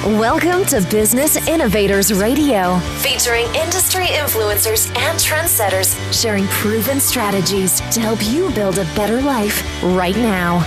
Welcome to Business Innovators Radio, featuring industry influencers and trendsetters sharing proven strategies to help you build a better life right now.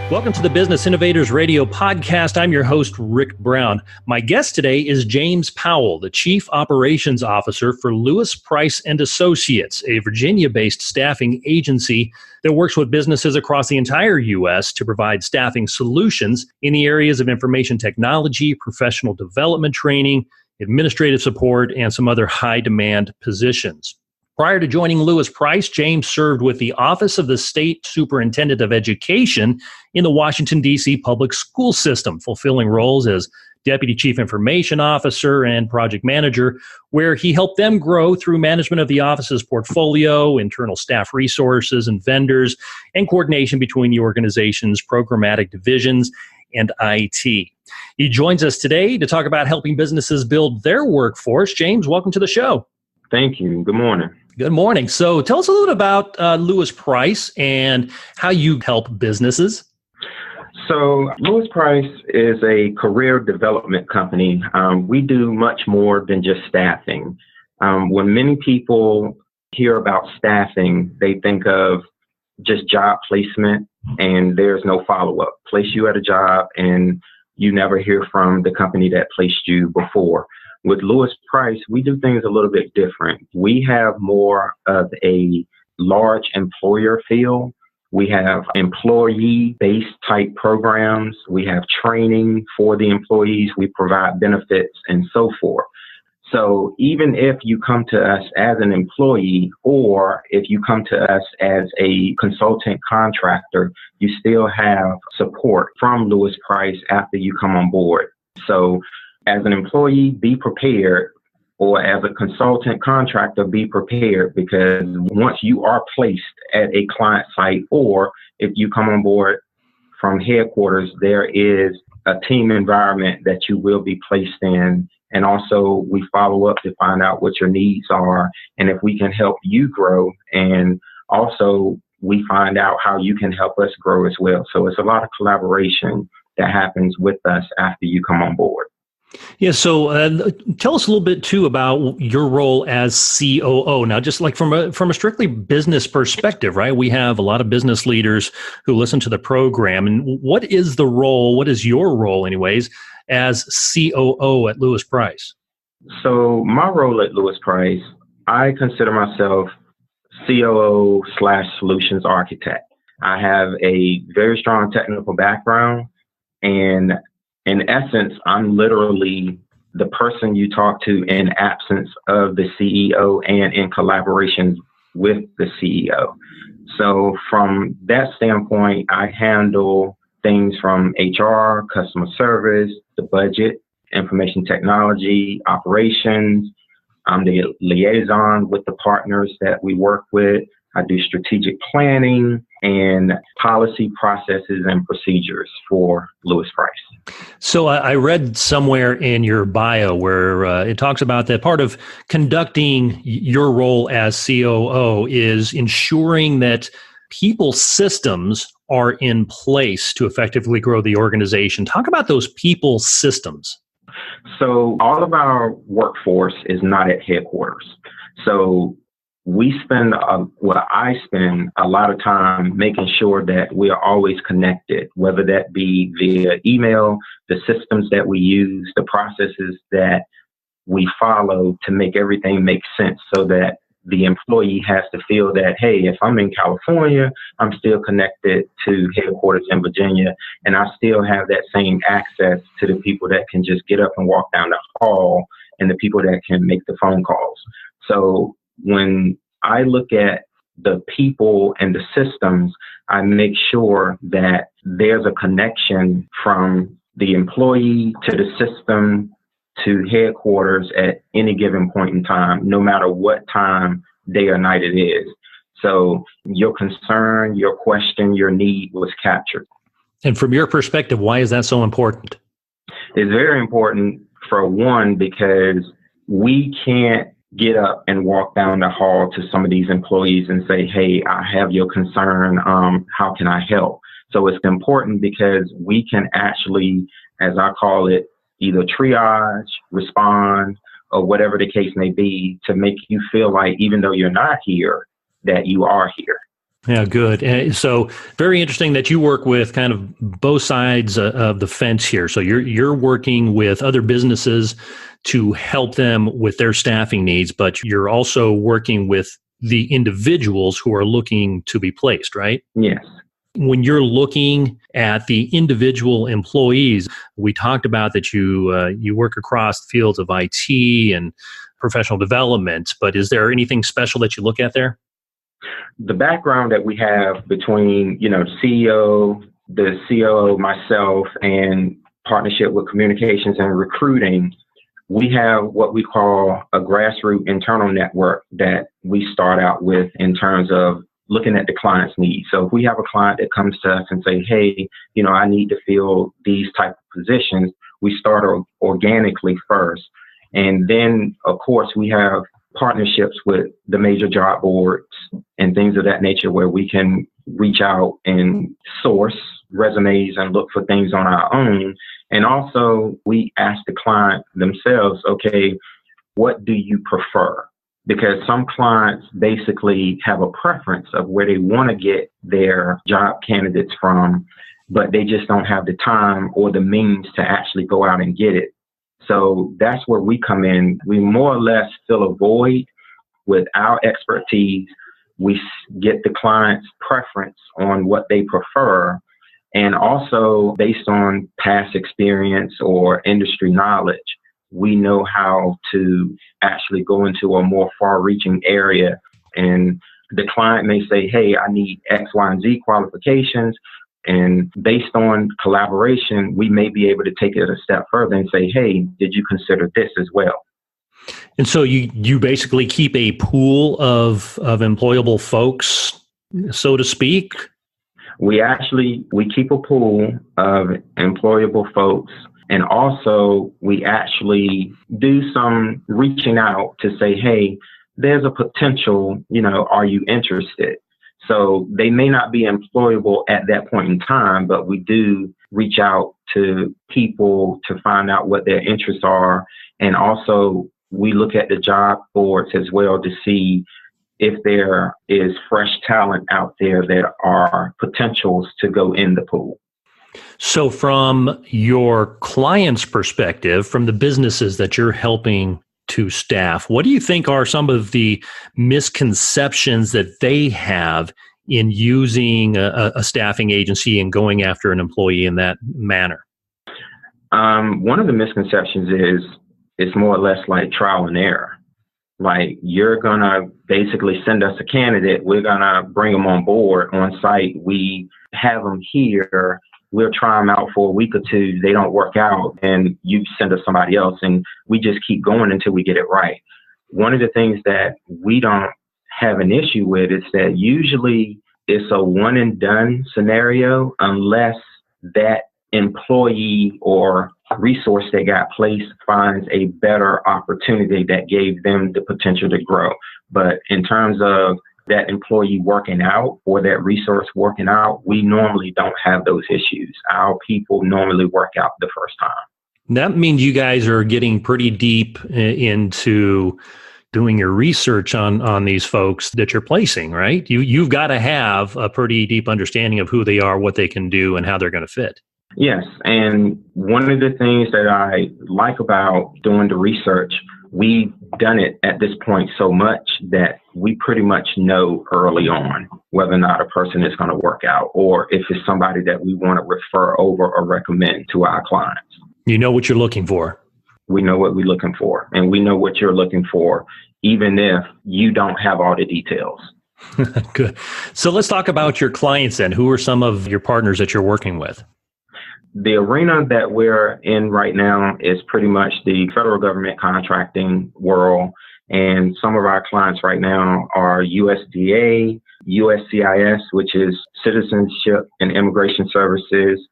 Welcome to the Business Innovators Radio Podcast. I'm your host, Rick Brown. My guest today is James Powell, the Chief Operations Officer for Lois, Price & Associates, a Virginia-based staffing agency that works with businesses across the entire U.S. to provide staffing solutions in the areas of information technology, professional development training, administrative support, and some other high-demand positions. Prior to joining Lois Price, James served with the Office of the State Superintendent of Education in the Washington, D.C. public school system, fulfilling roles as Deputy Chief Information Officer and Project Manager, where he helped them grow through management of the office's portfolio, internal staff resources and vendors, and coordination between the organization's programmatic divisions and IT. He joins us today to talk about helping businesses build their workforce. James, welcome to the show. Thank you. Good morning. Good morning. So tell us a little bit about Lois Price and how you help businesses. So Lois Price is a career development company. We do much more than just staffing. When many people hear about staffing, they think of just job placement and there's no follow-up. Place you at a job and you never hear from the company that placed you before. With Lois Price, we do things a little bit different. We have more of a large employer feel. We have employee-based type programs. We have training for the employees. We provide benefits and so forth. So even if you come to us as an employee or if you come to us as a consultant contractor, you still have support from Lois Price after you come on board. So as an employee, be prepared, or as a consultant contractor, be prepared, because once you are placed at a client site, or if you come on board from headquarters, there is a team environment that you will be placed in. And also we follow up to find out what your needs are and if we can help you grow. And also we find out how you can help us grow as well. So it's a lot of collaboration that happens with us after you come on board. Yeah, so tell us a little bit, too, about your role as COO. Now, just like from a strictly business perspective, right? We have a lot of business leaders who listen to the program. And what is your role, anyways, as COO at Lois Price? So my role at Lois Price, I consider myself COO/solutions architect. I have a very strong technical background, and in essence, I'm literally the person you talk to in absence of the CEO and in collaboration with the CEO. So from that standpoint, I handle things from HR, customer service, the budget, information technology, operations. I'm the liaison with the partners that we work with. I do strategic planning and policy processes and procedures for Lois Price. So I read somewhere in your bio where it talks about that part of conducting your role as COO is ensuring that people systems are in place to effectively grow the organization. Talk about those people systems. So all of our workforce is not at headquarters. So I spend a lot of time making sure that we are always connected, whether that be via email, the systems that we use, the processes that we follow to make everything make sense so that the employee has to feel that, hey, if I'm in California, I'm still connected to headquarters in Virginia, and I still have that same access to the people that can just get up and walk down the hall and the people that can make the phone calls. So when I look at the people and the systems, I make sure that there's a connection from the employee to the system to headquarters at any given point in time, no matter what time, day or night it is. So your concern, your question, your need was captured. And from your perspective, why is that so important? It's very important, for one, because we can't get up and walk down the hall to some of these employees and say, hey, I have your concern. How can I help? So it's important because we can actually, as I call it, either triage, respond, or whatever the case may be, to make you feel like even though you're not here, that you are here. Yeah, good. So very interesting that you work with kind of both sides of the fence here. So you're working with other businesses to help them with their staffing needs, but you're also working with the individuals who are looking to be placed, right? Yes. When you're looking at the individual employees, we talked about that you work across the fields of IT and professional development, but is there anything special that you look at there? The background that we have between, CEO, the COO, myself, and partnership with communications and recruiting, we have what we call a grassroots internal network that we start out with in terms of looking at the client's needs. So if we have a client that comes to us and say, hey, I need to fill these type of positions, we start organically first. And then, of course, we have partnerships with the major job boards and things of that nature where we can reach out and source resumes and look for things on our own. And also we ask the client themselves, okay, what do you prefer? Because some clients basically have a preference of where they want to get their job candidates from, but they just don't have the time or the means to actually go out and get it. So that's where we come in. We more or less fill a void with our expertise. We get the client's preference on what they prefer. And also based on past experience or industry knowledge, we know how to actually go into a more far-reaching area. And the client may say, hey, I need X, Y, and Z qualifications. And based on collaboration, we may be able to take it a step further and say, hey, did you consider this as well? And so you basically keep a pool of employable folks, so to speak? We keep a pool of employable folks. And also we actually do some reaching out to say, hey, there's a potential, are you interested? So they may not be employable at that point in time, but we do reach out to people to find out what their interests are. And also we look at the job boards as well to see if there is fresh talent out there that are potentials to go in the pool. So from your client's perspective, from the businesses that you're helping to staff, what do you think are some of the misconceptions that they have in using a staffing agency and going after an employee in that manner? One of the misconceptions is it's more or less like trial and error. Like, you're going to basically send us a candidate. We're going to bring them on board on site. We have them here. We'll try them out for a week or two. They don't work out, and you send us somebody else, and we just keep going until we get it right. One of the things that we don't have an issue with is that usually it's a one and done scenario unless that employee or resource that got placed finds a better opportunity that gave them the potential to grow. But in terms of that employee working out or that resource working out, we normally don't have those issues. Our people normally work out the first time. That means you guys are getting pretty deep into doing your research on these folks that you're placing, right? You've got to have a pretty deep understanding of who they are, what they can do, and how they're going to fit. Yes. And one of the things that I like about doing the research, we've done it at this point so much that we pretty much know early on whether or not a person is going to work out or if it's somebody that we want to refer over or recommend to our clients. You know what you're looking for. We know what we're looking for, and we know what you're looking for, even if you don't have all the details. Good. So let's talk about your clients then. Who are some of your partners that you're working with? The arena that we're in right now is pretty much the federal government contracting world. And some of our clients right now are USDA, USCIS, which is Citizenship and Immigration Services.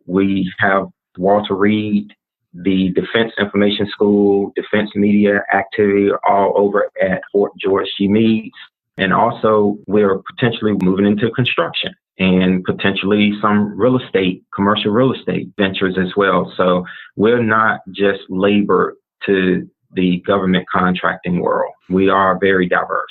We have Walter Reed, the Defense Information School, Defense Media Activity all over at Fort George She Meets. And also we're potentially moving into construction. and potentially some real estate, commercial real estate ventures as well. So we're not just labor to the government contracting world. We are very diverse.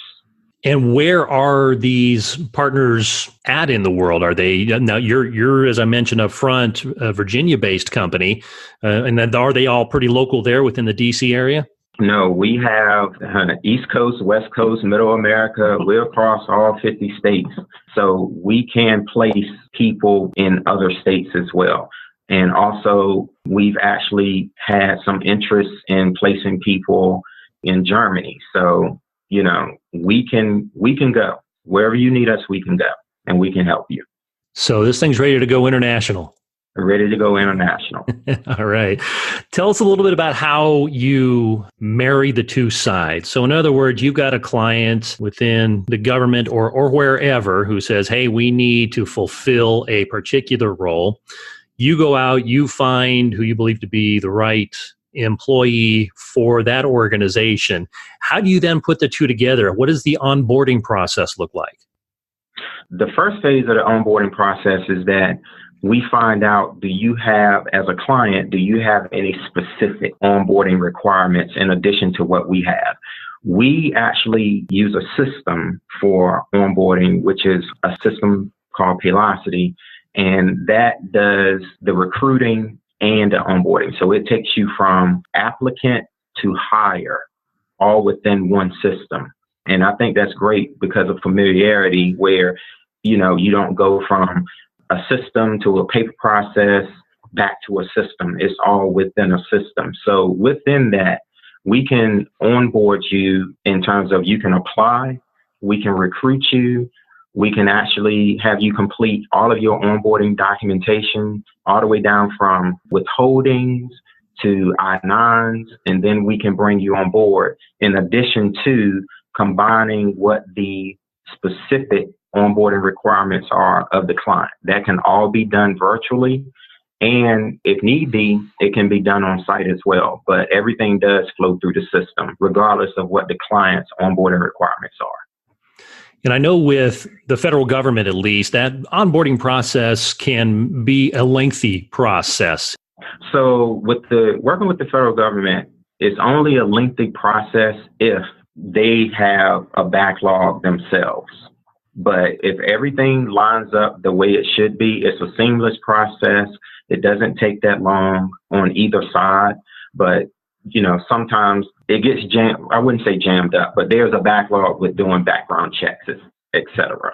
And where are these partners at in the world? Are they now? You're as I mentioned up front, a Virginia-based company, and then are they all pretty local there within the DC area? No, we have East Coast, West Coast, Middle America. We're across all 50 states. So we can place people in other states as well. And also, we've actually had some interest in placing people in Germany. So, we can go. Wherever you need us, we can go, and we can help you. So this thing's ready to go international. Ready to go international. All right. Tell us a little bit about how you marry the two sides. So in other words, you've got a client within the government or wherever who says, hey, we need to fulfill a particular role. You go out, you find who you believe to be the right employee for that organization. How do you then put the two together? What does the onboarding process look like? The first phase of the onboarding process is that we find out, do you have any specific onboarding requirements in addition to what we have? We actually use a system for onboarding, which is a system called Paylocity, and that does the recruiting and the onboarding. So it takes you from applicant to hire all within one system. And I think that's great because of familiarity where, you don't go from a system to a paper process back to a system. It's all within a system. So within that, we can onboard you in terms of you can apply, we can recruit you, we can actually have you complete all of your onboarding documentation, all the way down from withholdings to I-9s, and then we can bring you on board in addition to combining what the specific onboarding requirements are of the client. That can all be done virtually. And if need be, it can be done on site as well. But everything does flow through the system, regardless of what the client's onboarding requirements are. And I know with the federal government, at least, that onboarding process can be a lengthy process. So working with the federal government, it's only a lengthy process if they have a backlog themselves. But if everything lines up the way it should be, it's a seamless process. It doesn't take that long on either side. But, sometimes it gets jammed. I wouldn't say jammed up, but there's a backlog with doing background checks, et cetera.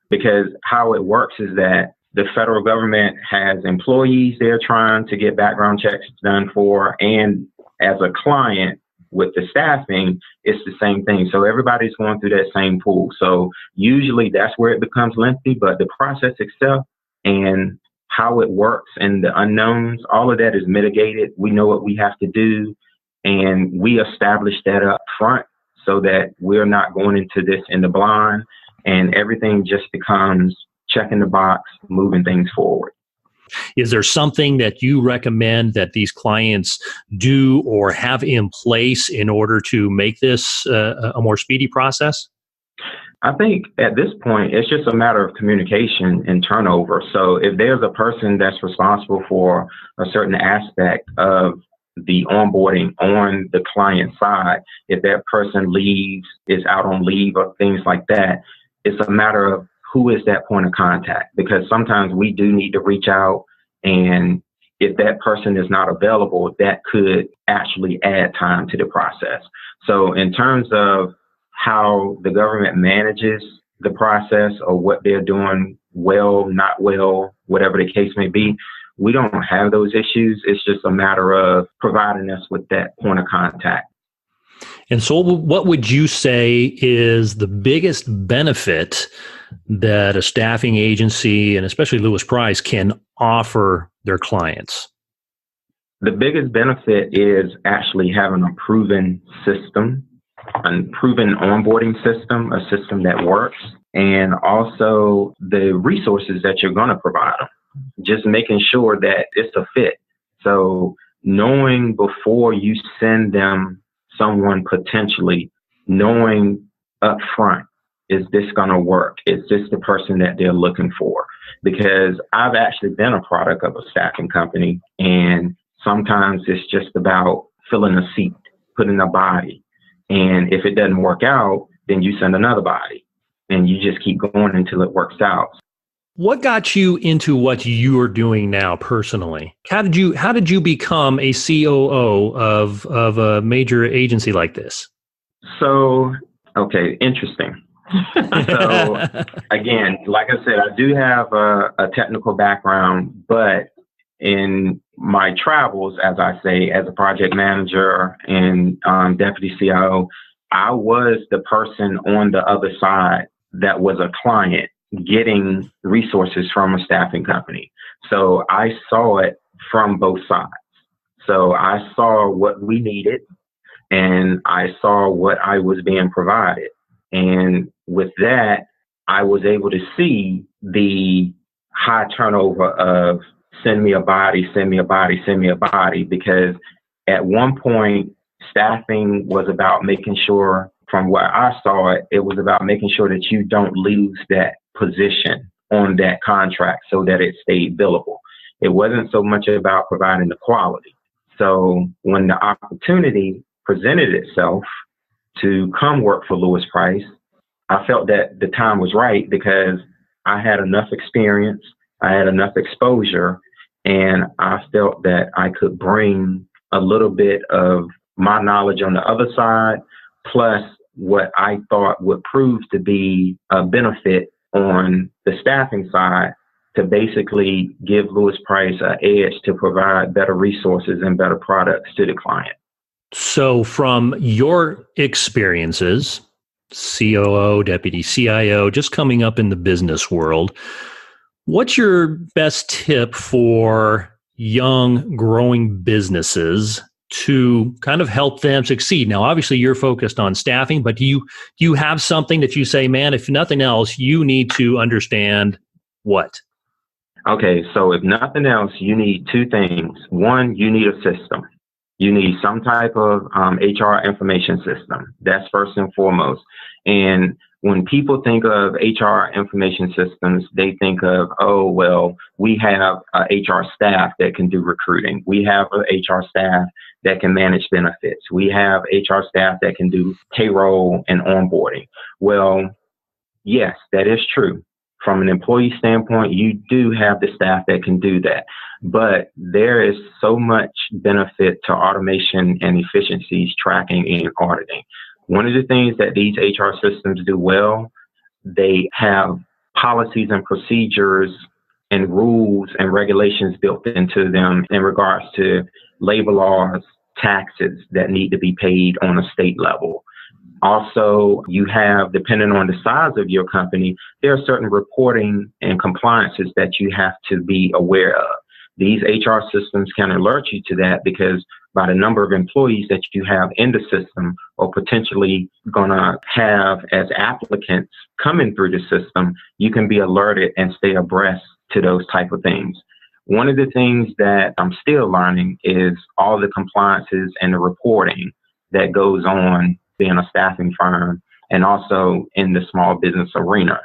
Because how it works is that the federal government has employees they're trying to get background checks done for. And as a client, with the staffing, it's the same thing. So everybody's going through that same pool. So usually that's where it becomes lengthy, but the process itself and how it works and the unknowns, all of that is mitigated. We know what we have to do, and we establish that up front so that we're not going into this in the blind, and everything just becomes checking the box, moving things forward. Is there something that you recommend that these clients do or have in place in order to make this a more speedy process? I think at this point, it's just a matter of communication and turnover. So if there's a person that's responsible for a certain aspect of the onboarding on the client side, if that person is out on leave or things like that, it's a matter of who is that point of contact? Because sometimes we do need to reach out, and if that person is not available, that could actually add time to the process. So in terms of how the government manages the process or what they're doing well, not well, whatever the case may be, we don't have those issues. It's just a matter of providing us with that point of contact. And so what would you say is the biggest benefit that a staffing agency, and especially Lois Price, can offer their clients? The biggest benefit is actually having a proven system, a proven onboarding system, a system that works, and also the resources that you're going to provide them. Just making sure that it's a fit. So knowing before you send them someone potentially, knowing up front is this going to work? Is this the person that they're looking for? Because I've actually been a product of a staffing company, and sometimes it's just about filling a seat, putting a body. And if it doesn't work out, then you send another body and you just keep going until it works out. What got you into what you are doing now personally? How did you become a COO of a major agency like this? So, okay, interesting. So again, like I said, I do have a technical background, but in my travels, as I say, as a project manager and deputy CIO, I was the person on the other side that was a client getting resources from a staffing company. So I saw it from both sides. So I saw what we needed and I saw what I was being provided. And with that, I was able to see the high turnover of send me a body, send me a body, send me a body, because at one point, staffing was about making sure, from what I saw it was about making sure that you don't lose that position on that contract so that it stayed billable. It wasn't so much about providing the quality. So when the opportunity presented itself to come work for Lois Price, I felt that the time was right because I had enough experience, I had enough exposure, and I felt that I could bring a little bit of my knowledge on the other side, plus what I thought would prove to be a benefit on the staffing side to basically give Lois Price an edge to provide better resources and better products to the client. So from your experiences, COO, deputy CIO, just coming up in the business world, what's your best tip for young, growing businesses to kind of help them succeed? Now, obviously, you're focused on staffing, but do you have something that you say, man, if nothing else, you need to understand what? Okay, so if nothing else, you need two things. One, you need a system. You need some type of HR information system. That's first and foremost. And when people think of HR information systems, they think of, oh, well, we have a HR staff that can do recruiting. We have an HR staff that can manage benefits. We have HR staff that can do payroll and onboarding. Well, yes, that is true. From an employee standpoint, you do have the staff that can do that. But there is so much benefit to automation and efficiencies, tracking and auditing. One of the things that these HR systems do well, they have policies and procedures and rules and regulations built into them in regards to labor laws, taxes that need to be paid on a state level. Also, you have, depending on the size of your company, there are certain reporting and compliances that you have to be aware of. These HR systems can alert you to that because by the number of employees that you have in the system or potentially going to have as applicants coming through the system, you can be alerted and stay abreast to those type of things. One of the things that I'm still learning is all the compliances and the reporting that goes on being a staffing firm and also in the small business arena.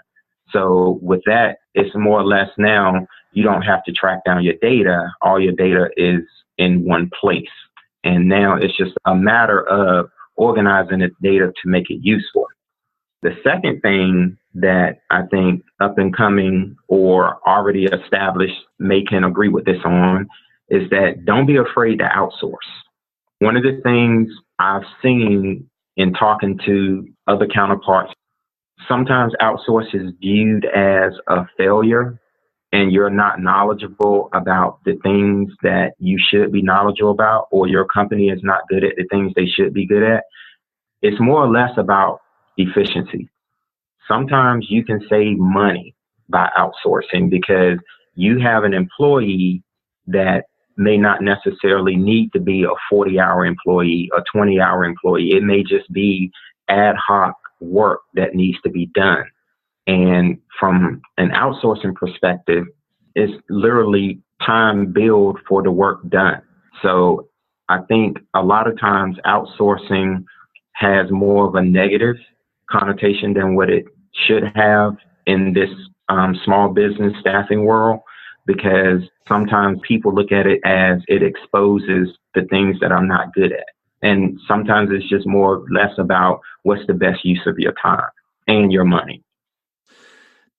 So with that, it's more or less now you don't have to track down your data. All your data is in one place. And now it's just a matter of organizing the data to make it useful. The second thing that I think up and coming or already established may can agree with this on is that don't be afraid to outsource. One of the things I've seen in talking to other counterparts, sometimes outsource is viewed as a failure and you're not knowledgeable about the things that you should be knowledgeable about, or your company is not good at the things they should be good at. It's more or less about efficiency. Sometimes you can save money by outsourcing because you have an employee that may not necessarily need to be a 40-hour employee, a 20-hour employee. It may just be ad hoc work that needs to be done. And from an outsourcing perspective, it's literally time billed for the work done. So I think a lot of times outsourcing has more of a negative connotation than what it should have in this small business staffing world, because sometimes people look at it as it exposes the things that I'm not good at. And sometimes it's just more or less about what's the best use of your time and your money.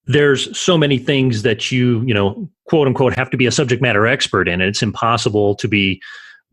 There's so many things that you quote unquote, have to be a subject matter expert in. It's impossible to be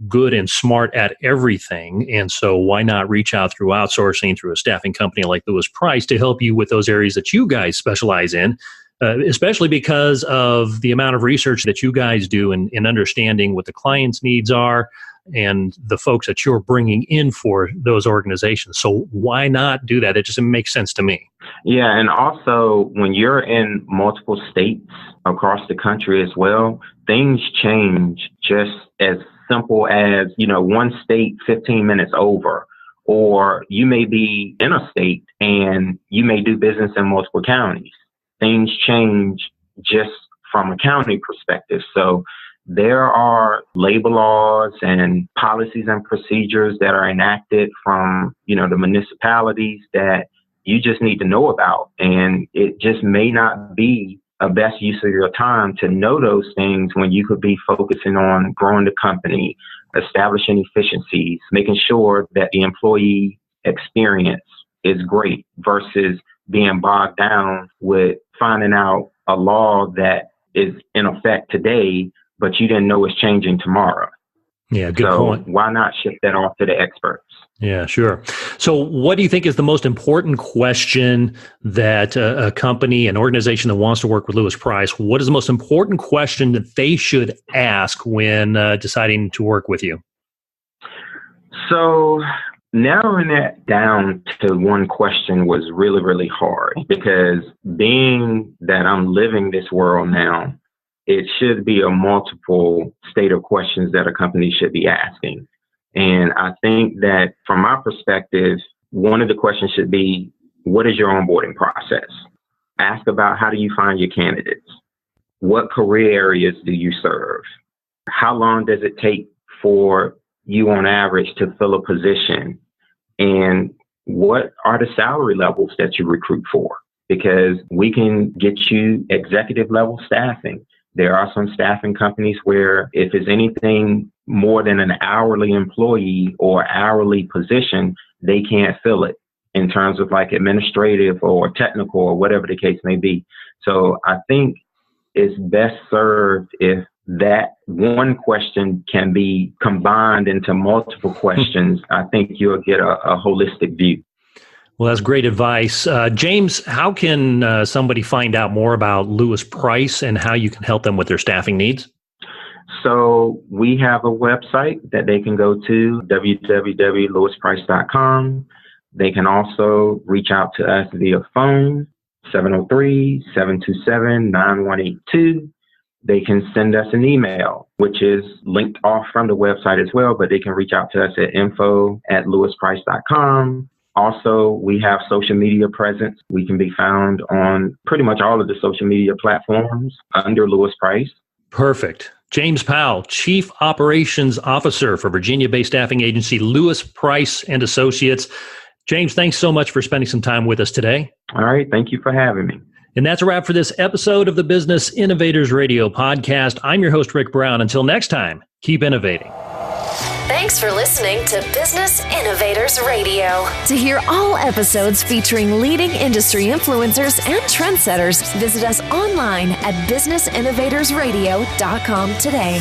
good and smart at everything. And so why not reach out through outsourcing, through a staffing company like Lois Price to help you with those areas that you guys specialize in, especially because of the amount of research that you guys do in understanding what the client's needs are and the folks that you're bringing in for those organizations. So why not do that? It just makes sense to me. Yeah. And also when you're in multiple states across the country as well, things change just as simple as, one state 15 minutes over, or you may be in a state and you may do business in multiple counties. Things change just from a county perspective. So there are labor laws and policies and procedures that are enacted from, the municipalities that you just need to know about. And it just may not be a best use of your time to know those things when you could be focusing on growing the company, establishing efficiencies, making sure that the employee experience is great versus being bogged down with finding out a law that is in effect today, but you didn't know it's changing tomorrow. Yeah, good point. Why not shift that off to the experts? Yeah, sure. So what do you think is the most important question that a company, an organization that wants to work with Lois Price, what is the most important question that they should ask when deciding to work with you? So narrowing that down to one question was really, really hard, because being that I'm living this world now, it should be a multiple state of questions that a company should be asking. And I think that from my perspective, one of the questions should be, what is your onboarding process? Ask about how do you find your candidates? What career areas do you serve? How long does it take for you on average to fill a position? And what are the salary levels that you recruit for? Because we can get you executive level staffing. There are some staffing companies where if it's anything more than an hourly employee or hourly position, they can't fill it in terms of like administrative or technical or whatever the case may be. So I think it's best served if that one question can be combined into multiple questions. I think you'll get a holistic view. Well, that's great advice. James, how can somebody find out more about Lois Price and how you can help them with their staffing needs? So we have a website that they can go to, www.loisprice.com. They can also reach out to us via phone, 703-727-9182. They can send us an email, which is linked off from the website as well, but they can reach out to us at info@loisprice.com. Also, we have social media presence. We can be found on pretty much all of the social media platforms under Lois Price. Perfect. James Powell, Chief Operations Officer for Virginia-based staffing agency Lois Price and Associates. James, thanks so much for spending some time with us today. All right. Thank you for having me. And that's a wrap for this episode of the Business Innovators Radio Podcast. I'm your host, Rick Brown. Until next time, keep innovating. Thanks for listening to Business Innovators Radio. To hear all episodes featuring leading industry influencers and trendsetters, visit us online at businessinnovatorsradio.com today.